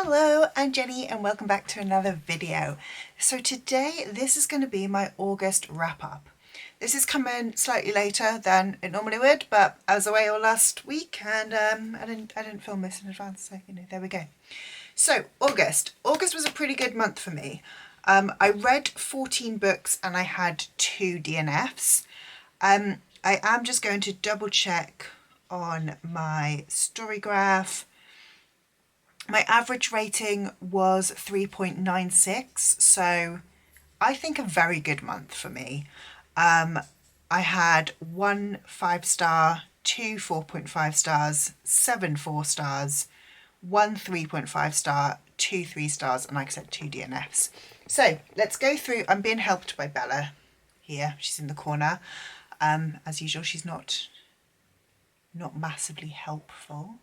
Hello, I'm Jenny and welcome back to another video. So today this is going to be my August wrap up. This is coming slightly later than it normally would, but I was away all last week and I didn't film this in advance, so there we go. So August was a pretty good month for me. I read 14 books and I had 2 DNFs. I am just going to double check on my Storygraph. My average rating was 3.96, so I think a very good month for me. I had 1 5-star, 2 4.5 stars, 7 4 stars, 1 3.5 star, 2 3 stars, and like I said, 2 DNFs. So let's go through. I'm being helped by Bella here. She's in the corner. As usual, she's not massively helpful,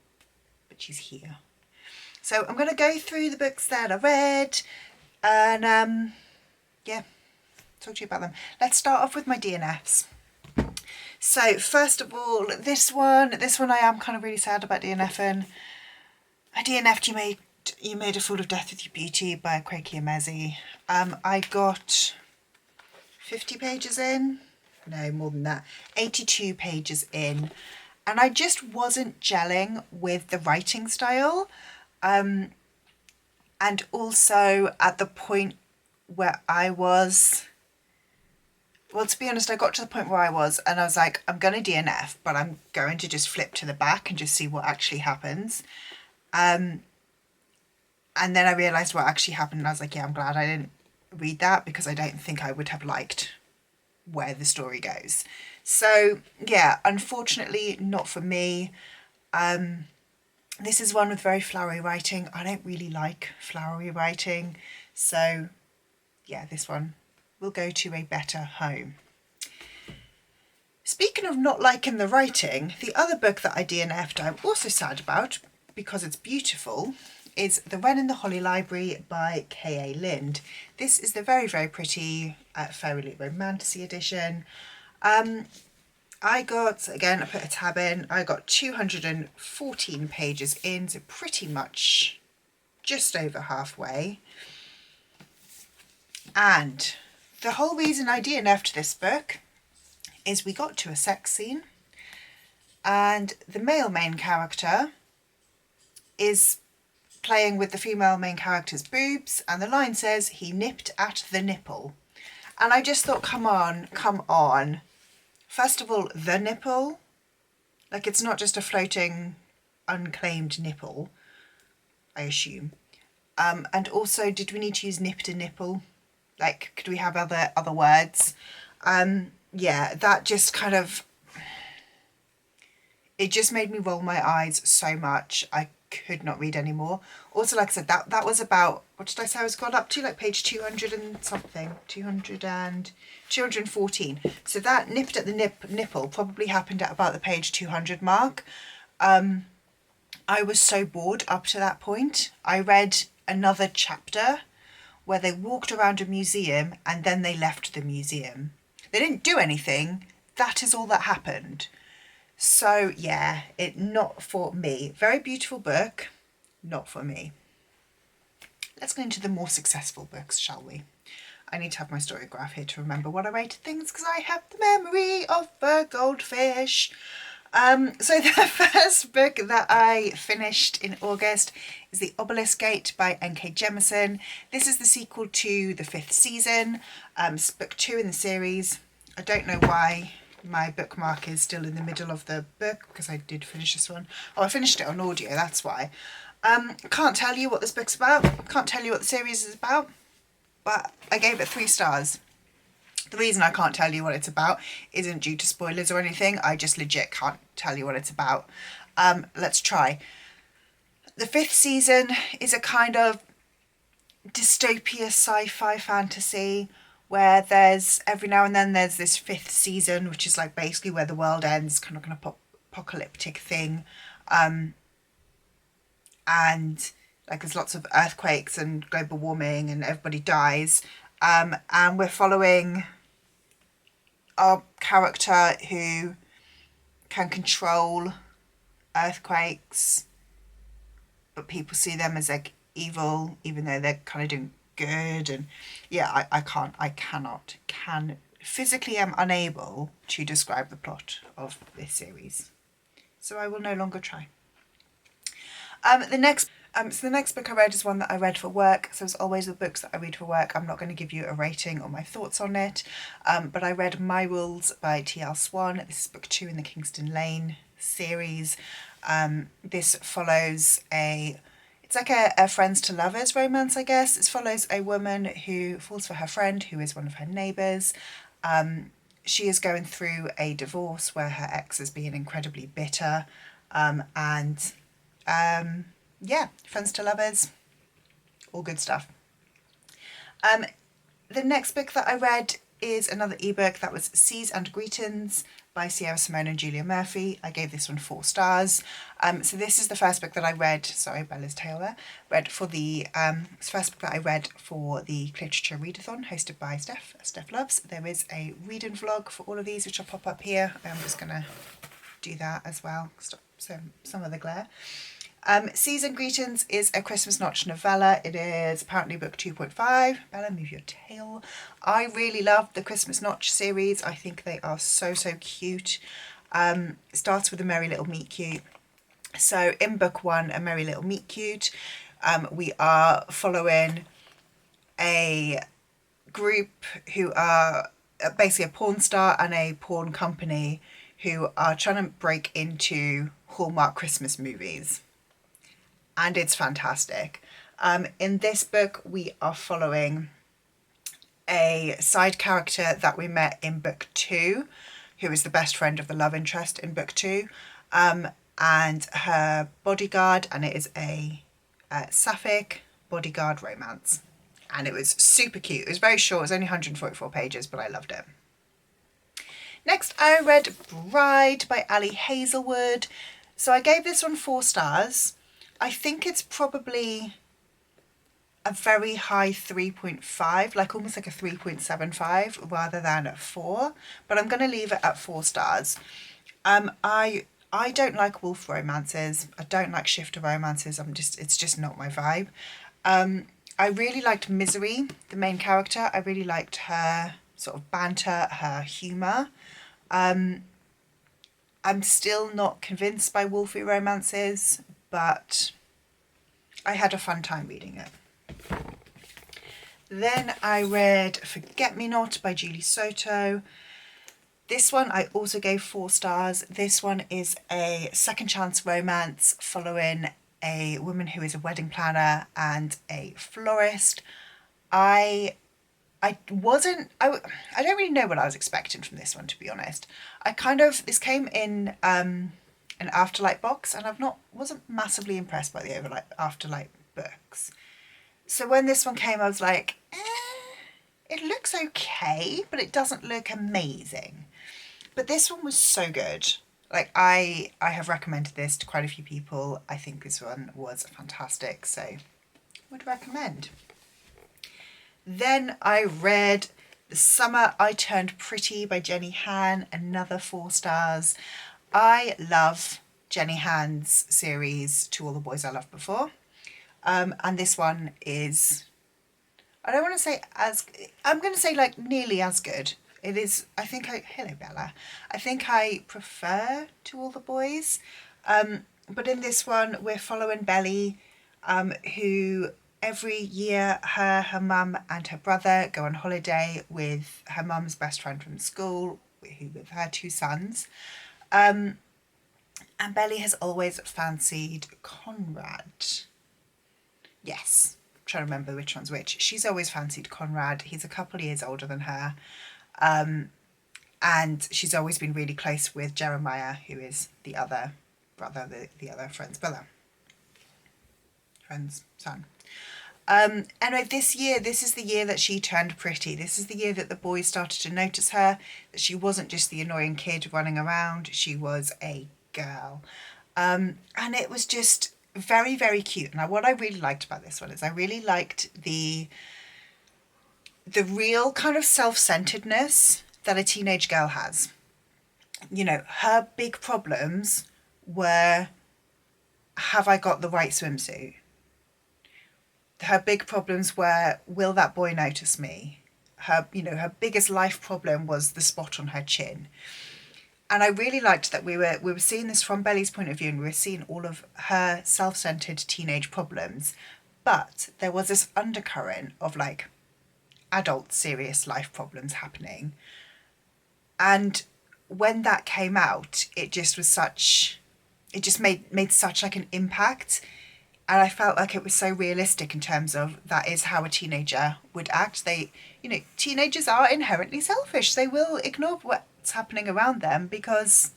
but she's here. So I'm going to go through the books that I read and yeah, talk to you about them. Let's start off with my DNFs. So first of all, this one I am kind of really sad about DNFing. I DNF'd You Made a Fool of Death with Your Beauty by Kweki Emezi. I got 50 pages in, no more than that, 82 pages in, and I just wasn't gelling with the writing style. And also at the point where I was, well, to be honest, I got to the point where I was and I was like, I'm going to DNF, but I'm going to just flip to the back and just see what actually happens. And then I realised what actually happened and I was like, yeah, I'm glad I didn't read that because I don't think I would have liked where the story goes. So yeah, unfortunately not for me. This is one with very flowery writing. I don't really like flowery writing. So yeah, this one will go to a better home. Speaking of not liking the writing, the other book that I DNF'd I'm also sad about because it's beautiful is The Wren in the Holly Library by K.A. Lind. This is the very, very pretty Fairy Romantasy edition. I got, again, I put a tab in, I got 214 pages in, so pretty much just over halfway. And the whole reason I DNF'd this book is we got to a sex scene and the male main character is playing with the female main character's boobs and the line says he nipped at the nipple. And I just thought, come on. First of all, the nipple, like it's not just a floating, unclaimed nipple, I assume. And also, did we need to use nip to nipple? Like, could we have other words? Yeah, that just kind of, it just made me roll my eyes so much. I could not read anymore. Also, like I said, that was about, what did I say I was got up to? Like page 200 and something, 214. So that nipped at the nipple probably happened at about the page 200 mark. I was so bored up to that point. I read another chapter where they walked around a museum and then they left the museum. They didn't do anything. That is all that happened. So yeah, not for me. Very beautiful book, not for me. Let's go into the more successful books, shall we? I need to have my Storygraph here to remember what I rated things because I have the memory of a goldfish. So the first book that I finished in August is The Obelisk Gate by N.K. Jemisin. This is the sequel to the 5th season, book 2 in the series. I don't know why my bookmark is still in the middle of the book because I did finish this one. Oh, I finished it on audio, that's why. Can't tell you what this book's about, can't tell you what the series is about, but I gave it 3 stars. The reason I can't tell you what it's about isn't due to spoilers or anything, I just legit can't tell you what it's about. Let's try. The 5th season is a kind of dystopia sci-fi fantasy where there's every now and then there's this 5th season, which is like basically where the world ends, kind of an apocalyptic thing. And like there's lots of earthquakes and global warming and everybody dies. And we're following our character who can control earthquakes, but people see them as like evil, even though they're kind of doing good. And yeah, I physically am unable to describe the plot of this series. So I will no longer try. The next book I read is one that I read for work. So as always with books that I read for work, I'm not going to give you a rating or my thoughts on it. But I read My Rules by T.L. Swan. This is book 2 in the Kingston Lane series. This follows it's like a friends to lovers romance, I guess. It follows a woman who falls for her friend, who is one of her neighbours. She is going through a divorce where her ex is being incredibly bitter. Yeah, friends to lovers, all good stuff. The next book that I read is another ebook. That was Seas and Greetings by Sierra Simone and Julia Murphy. I gave this one 4 stars. So this is the first book that I read, sorry, Bella's tail there, read for the, it's the first book that I read for the Literature Readathon hosted by Steph Loves. There is a reading vlog for all of these, which I'll pop up here. I'm just going to do that as well, stop some of the glare. Seas and Greetings is a Christmas Notch novella. It is apparently book 2.5. Bella, move your tail. I really love the Christmas Notch series. I think they are so cute. It starts with A Merry Little Meet Cute. So in book 1, A Merry Little Meet Cute, we are following a group who are basically a porn star and a porn company who are trying to break into Hallmark Christmas movies. And it's fantastic. In this book, we are following a side character that we met in book 2, who is the best friend of the love interest in book 2, and her bodyguard, and it is a sapphic bodyguard romance. And it was super cute. It was very short. It was only 144 pages, but I loved it. Next, I read Bride by Ali Hazelwood. So I gave this one 4 stars. I think it's probably a very high 3.5, like almost like a 3.75 rather than a 4, but I'm going to leave it at 4 stars. I don't like wolf romances. I don't like shifter romances. It's just not my vibe. I really liked Misery, the main character. I really liked her sort of banter, her humour. I'm still not convinced by wolfy romances, but I had a fun time reading it. Then I read Forget Me Not by Julie Soto. This one I also gave 4 stars. This one is a second chance romance following a woman who is a wedding planner and a florist. I don't really know what I was expecting from this one, to be honest. This came in an Afterlight box, and wasn't massively impressed by the Afterlight books. So when this one came, I was like, it looks okay, but it doesn't look amazing. But this one was so good. Like, I have recommended this to quite a few people. I think this one was fantastic, so would recommend. Then I read The Summer I Turned Pretty by Jenny Han, another 4 stars. I love Jenny Han's series, To All the Boys I Loved Before. And this one is, I don't want to say I'm going to say like nearly as good. It is, hello Bella. I think I prefer To All the Boys. But in this one, we're following Belly, who every year her mum and her brother go on holiday with her mum's best friend from school, with her 2 sons. And Belly has always fancied Conrad. Yes, I'm trying to remember which one's which. She's always fancied Conrad. He's a couple of years older than her. And she's always been really close with Jeremiah, who is the other brother, the other friend's brother. Friend's son. Anyway, this is the year that she turned pretty. This is the year that the boys started to notice her, that she wasn't just the annoying kid running around, she was a girl. And it was just very, very cute. Now, what I really liked about this one is I really liked the real kind of self-centeredness that a teenage girl has. You know, her big problems were, have I got the right swimsuit? her big problems were, will that boy notice me? Her biggest life problem was the spot on her chin. And I really liked that we were seeing this from Belly's point of view, and we were seeing all of her self-centered teenage problems. But there was this undercurrent of like adult serious life problems happening. And when that came out, it just made such like an impact. And I felt like it was so realistic in terms of that is how a teenager would act. Teenagers are inherently selfish. They will ignore what's happening around them because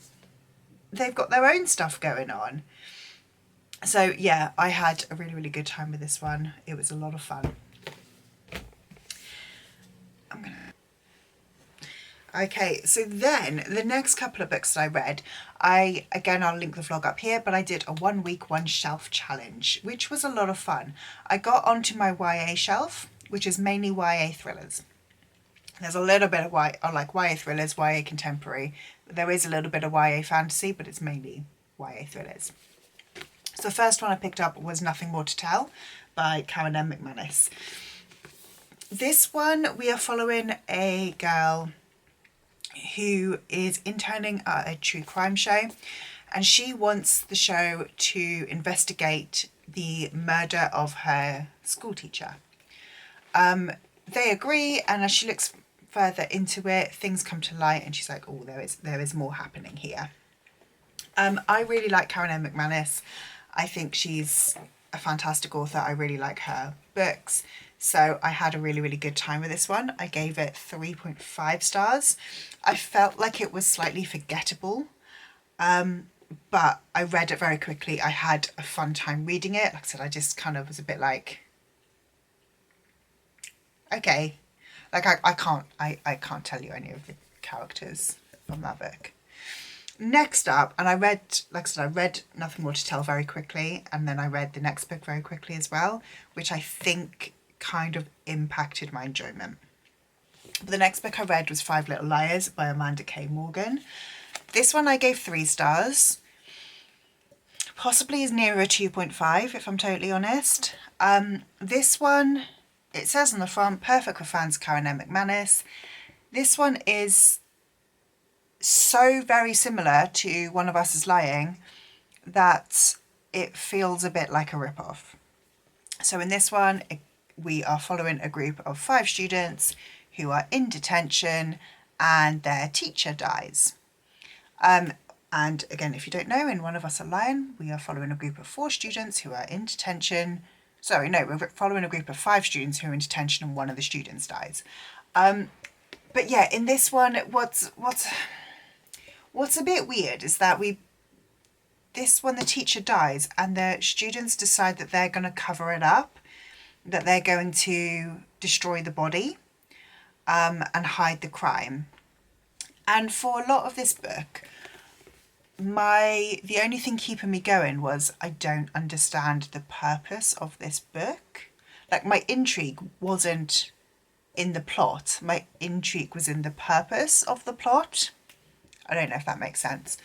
they've got their own stuff going on. So yeah, I had a really, really good time with this one. It was a lot of fun. Okay, so then the next couple of books that I read, I'll link the vlog up here, but I did a 1 week, 1 shelf challenge, which was a lot of fun. I got onto my YA shelf, which is mainly YA thrillers. There's a little bit of YA thrillers, YA contemporary. There is a little bit of YA fantasy, but it's mainly YA thrillers. So the first one I picked up was Nothing More to Tell by Karen M. McManus. This one, we are following a girl who is interning at a true crime show, and she wants the show to investigate the murder of her school teacher. They agree, and as she looks further into it, things come to light, and she's like, oh, there is more happening here. I really like Karen M. McManus. I think she's a fantastic author. I really like her books. So I had a really, really good time with this one. I gave it 3.5 stars. I felt like it was slightly forgettable, but I read it very quickly. I had a fun time reading it. Like I said, I just kind of was a bit like, okay, like I can't tell you any of the characters from that book. Next up, and I read Nothing More to Tell very quickly, and then I read the next book very quickly as well, which I think kind of impacted my enjoyment. But the next book I read was Five Little Liars by Amanda K. Morgan. This one I gave 3 stars. Possibly is nearer a 2.5 if I'm totally honest. This one, it says on the front, perfect for fans Karen M. McManus. This one is so very similar to One of Us is Lying that it feels a bit like a rip-off. So in this one, we are following a group of 5 students who are in detention and their teacher dies. And again, if you don't know, in One of Us are Lying, we are following a group of 4 students who are in detention. Sorry, no, we're following a group of 5 students who are in detention and one of the students dies. But yeah, in this one, what's a bit weird is that the teacher dies and the students decide that they're going to cover it up, that they're going to destroy the body and hide the crime. And for a lot of this book, the only thing keeping me going was I don't understand the purpose of this book. Like, my intrigue wasn't in the plot. My intrigue was in the purpose of the plot. I don't know if that makes sense.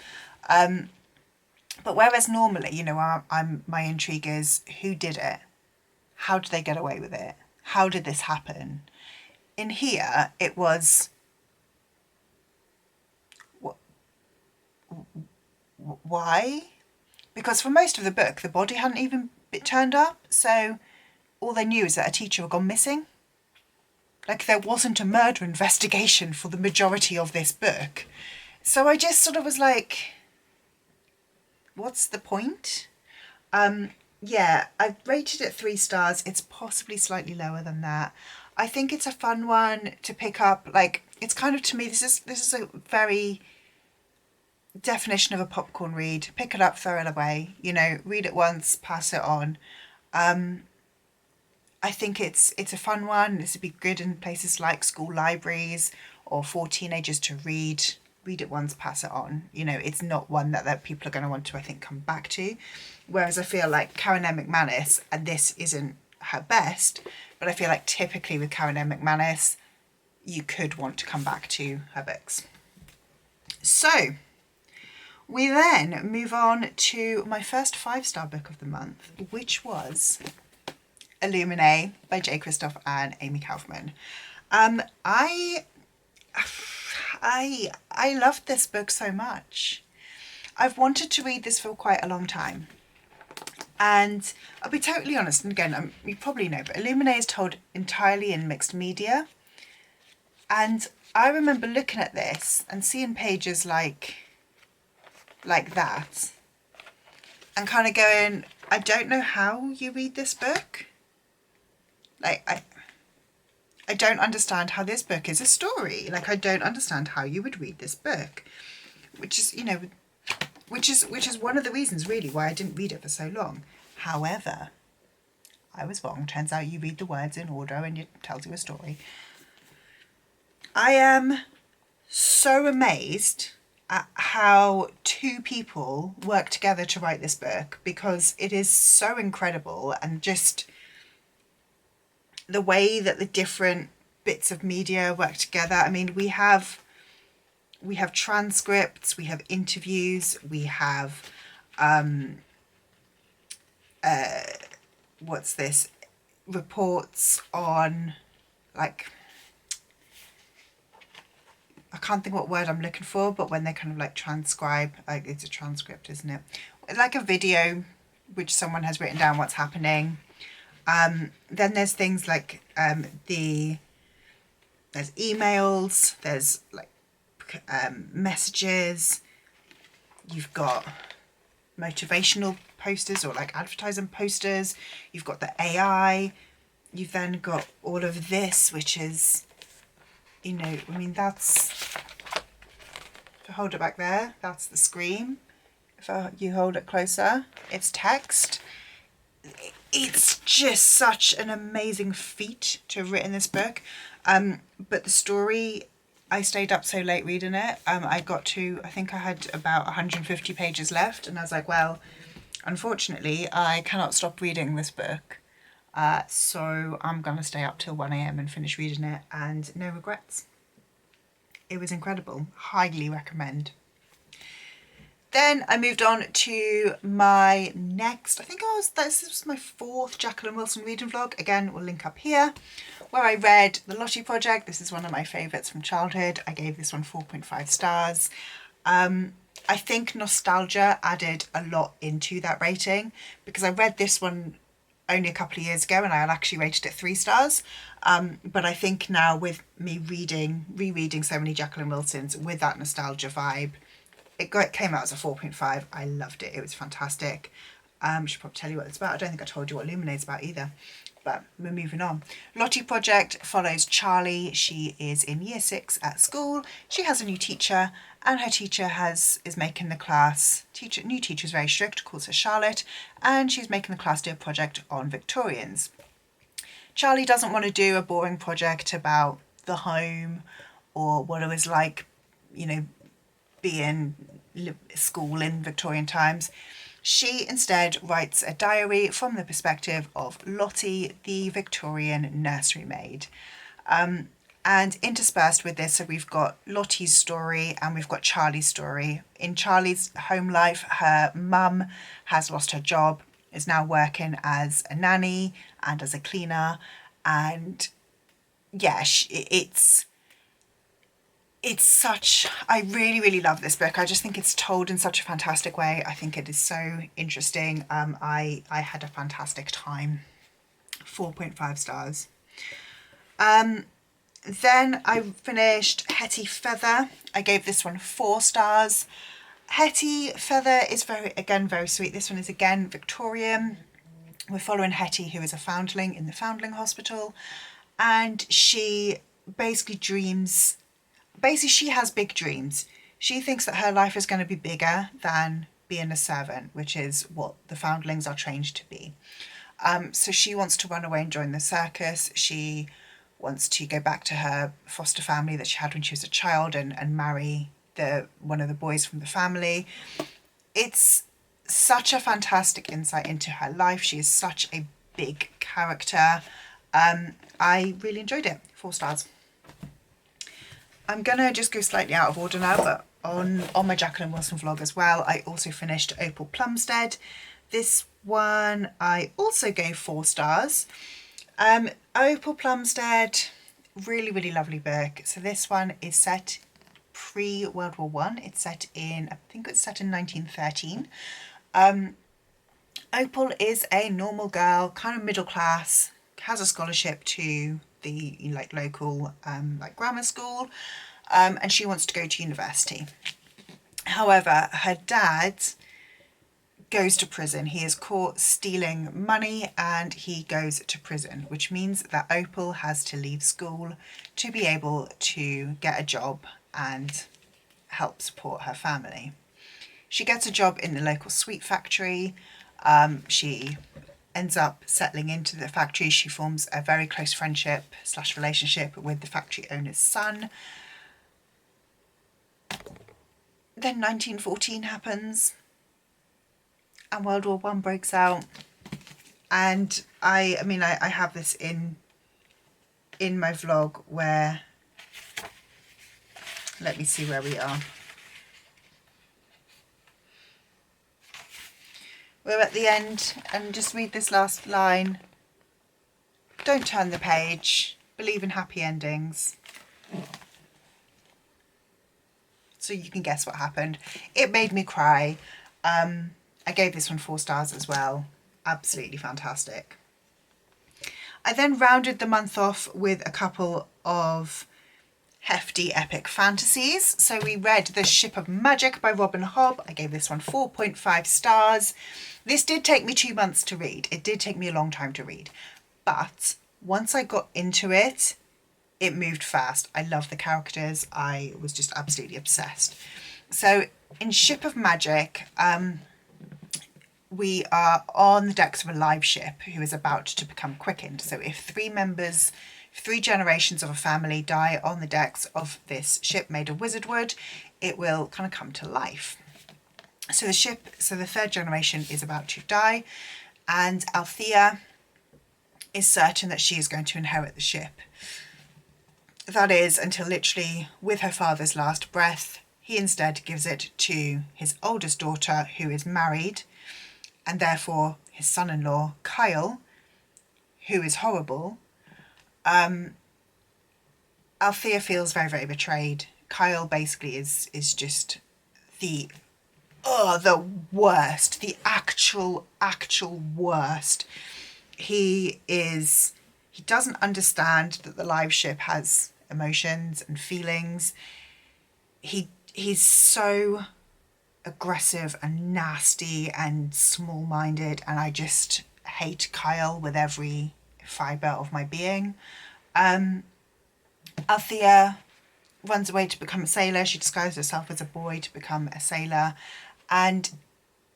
But whereas normally, my intrigue is who did it? How did they get away with it? How did this happen? In here, it was, why? Because for most of the book, the body hadn't even turned up. So all they knew is that a teacher had gone missing. Like, there wasn't a murder investigation for the majority of this book. So I just sort of was like, what's the point? Yeah, I rated it 3 stars. It's possibly slightly lower than that. I think it's a fun one to pick up. Like, it's kind of, to me, this is a very definition of a popcorn read. Pick it up, throw it away, read it once, pass it on. I think it's a fun one. This would be good in places like school libraries or for teenagers to read. Read it once, pass it on. It's not one that people are going to want to, I think, come back to. Whereas I feel like Karen M. McManus, and this isn't her best, but I feel like typically with Karen M. McManus, you could want to come back to her books. So we then move on to my first 5-star book of the month, which was Illuminae by J. Christoph and Amy Kaufman. I loved this book so much. I've wanted to read this for quite a long time. And I'll be totally honest, and again, you probably know, but Illuminae is told entirely in mixed media. And I remember looking at this and seeing pages like that and kind of going, I don't know how you read this book. Like, I don't understand how this book is a story. Like, I don't understand how you would read this book, which is, you know, which is one of the reasons really why I didn't read it for so long. However, I was wrong. Turns out you read the words in order and it tells you a story. I am so amazed at how two people work together to write this book, because it is so incredible, and just the way that the different bits of media work together. I mean, we have transcripts, we have interviews, we have what's this, reports on, like, I can't think what word I'm looking for, but when they kind of like transcribe, like, it's a transcript, isn't it? Like a video which someone has written down what's happening. Then there's things like there's emails, there's like messages, you've got motivational posters or like advertising posters, you've got the AI, you've then got all of this, which is, you know, I mean, that's, if I hold it back there, that's the screen. If you hold it closer, it's text. It's just such an amazing feat to have written this book. But the story, I stayed up so late reading it. I got to, I think I had about 150 pages left, and I was like, well, unfortunately, I cannot stop reading this book. So I'm going to stay up till 1 a.m. and finish reading it, and no regrets. It was incredible. Highly recommend. Then I moved on to my next, this was my 4th Jacqueline Wilson reading vlog. Again, we'll link up here, where I read The Lottie Project. This is one of my favourites from childhood. I gave this one 4.5 stars. I think nostalgia added a lot into that rating, because I read this one only a couple of years ago and I had actually rated it 3 stars. But I think now, with me rereading so many Jacqueline Wilsons with that nostalgia vibe, it came out as a 4.5. I loved it. It was fantastic. I should probably tell you what it's about. I don't think I told you what Illuminae is about either. But we're moving on. Lottie Project follows Charlie. She is in year 6 at school. She has a new teacher, and her teacher is making the class, new teacher is very strict, calls her Charlotte, and she's making the class do a project on Victorians. Charlie doesn't want to do a boring project about the home or what it was like, you know, being school in Victorian times. She instead writes a diary from the perspective of Lottie, the Victorian nursery maid. And interspersed with this, so we've got Lottie's story and we've got Charlie's story. In Charlie's home life, her mum has lost her job, is now working as a nanny and as a cleaner. And yeah, it's such, I really, really love this book. I just think it's told in such a fantastic way. I think it is so interesting. I had a fantastic time. 4.5 stars. Then I finished Hetty Feather. I gave this one 4 stars. Hetty Feather is very sweet. This one is again Victorian. We're following Hetty, who is a foundling in the foundling hospital, and she basically she has big dreams. She thinks that her life is going to be bigger than being a servant, which is what the foundlings are trained to be. So she wants to run away and join the circus. She wants to go back to her foster family that she had when she was a child and marry one of the boys from the family. It's such a fantastic insight into her life. She is such a big character. I really enjoyed it. 4 stars. I'm gonna just go slightly out of order now, but on my Jacqueline Wilson vlog as well. I also finished Opal Plumstead. This one I also gave 4 stars. Opal Plumstead, really lovely book. So this one is set pre-World War One. It's set in, I think it's set in 1913. Opal is a normal girl, kind of middle class, has a scholarship to the local grammar school, and she wants to go to university. However, her dad goes to prison. He is caught stealing money and he goes to prison, which means that Opal has to leave school to be able to get a job and help support her family. She gets a job in the local sweet factory. She ends up settling into the factory. She forms a very close friendship / relationship with the factory owner's son. Then 1914 happens and World War One breaks out, and I have this in my vlog where, let me see where we are. We're at the end, and just read this last line. Don't turn the page. Believe in happy endings. So you can guess what happened. It made me cry. I gave this one 4 stars as well. Absolutely fantastic. I then rounded the month off with a couple of hefty epic fantasies. So we read The Ship of Magic by Robin Hobb. I gave this one 4.5 stars. This did take me 2 months to read. It did take me a long time to read. But once I got into it, it moved fast. I love the characters. I was just absolutely obsessed. So in Ship of Magic, we are on the decks of a live ship who is about to become quickened. So if 3 generations of a family die on the decks of this ship made of wizard wood, it will kind of come to life. So the 3rd generation is about to die, and Althea is certain that she is going to inherit the ship. That is until literally with her father's last breath, he instead gives it to his oldest daughter, who is married, and therefore his son-in-law, Kyle, who is horrible. Althea feels very betrayed. Kyle basically is just the worst, the actual worst. He doesn't understand that the live ship has emotions and feelings. He's so aggressive and nasty and small-minded, and I just hate Kyle with every fibre of my being. Althea runs away to become a sailor. She disguises herself as a boy to become a sailor, and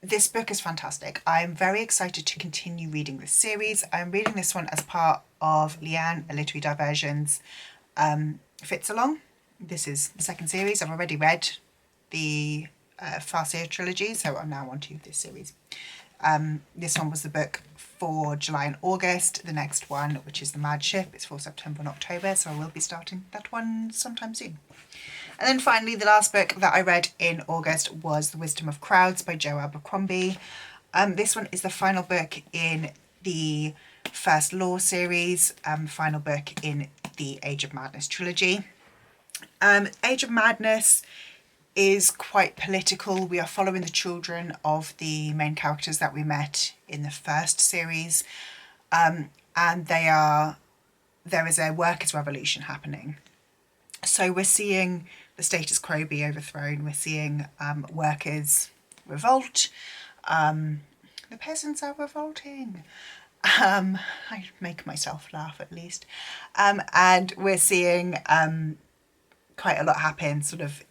this book is fantastic. I'm very excited to continue reading this series. I'm reading this one as part of Leanne, A Literary Diversions Fits Along. This is the 2nd series. I've already read the Farseer trilogy, so I'm now on to this series. This one was the book for July and August. The next one, which is The Mad Ship, is for September and October, so I will be starting that one sometime soon. And then finally, the last book that I read in August was The Wisdom of Crowds by Joe Abercrombie. This one is the final book in the First Law series, final book in the Age of Madness trilogy. Age of Madness is quite political. We are following the children of the main characters that we met in the first series, and there is a workers' revolution happening. So we're seeing the status quo be overthrown. We're seeing workers revolt. The peasants are revolting. I make myself laugh at least. And we're seeing quite a lot happen sort of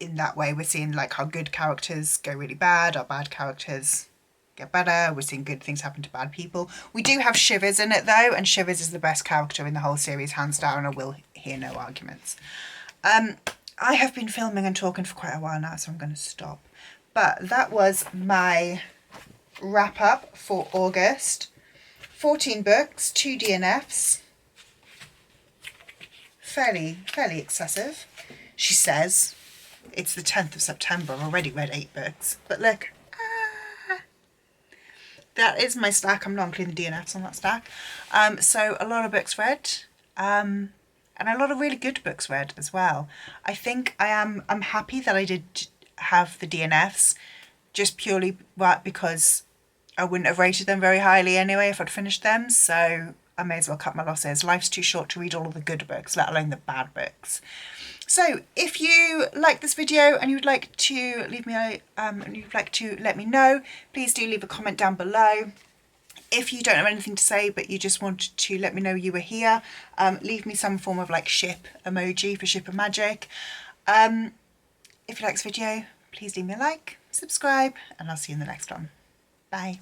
in that way. We're seeing like our good characters go really bad, our bad characters get better. We're seeing good things happen to bad people. We do have Shivers in it though, and Shivers is the best character in the whole series, hands down. I will hear no arguments. I have been filming and talking for quite a while now, so I'm going to stop. But that was my wrap up for August. 14 books, 2 DNFs. Fairly excessive, she says. It's the 10th of September. I've already read 8 books. But look, that is my stack. I'm not including the DNFs on that stack. So a lot of books read, and a lot of really good books read as well. I think I'm happy that I did have the DNFs, just purely because I wouldn't have rated them very highly anyway if I'd finished them. So I may as well cut my losses. Life's too short to read all of the good books, let alone the bad books. So if you like this video and you'd like to leave me and you'd like to let me know, please do leave a comment down below. If you don't have anything to say but you just wanted to let me know you were here, leave me some form of like ship emoji for Ship of Magic. If you like this video, please leave me a like, subscribe, and I'll see you in the next one. Bye.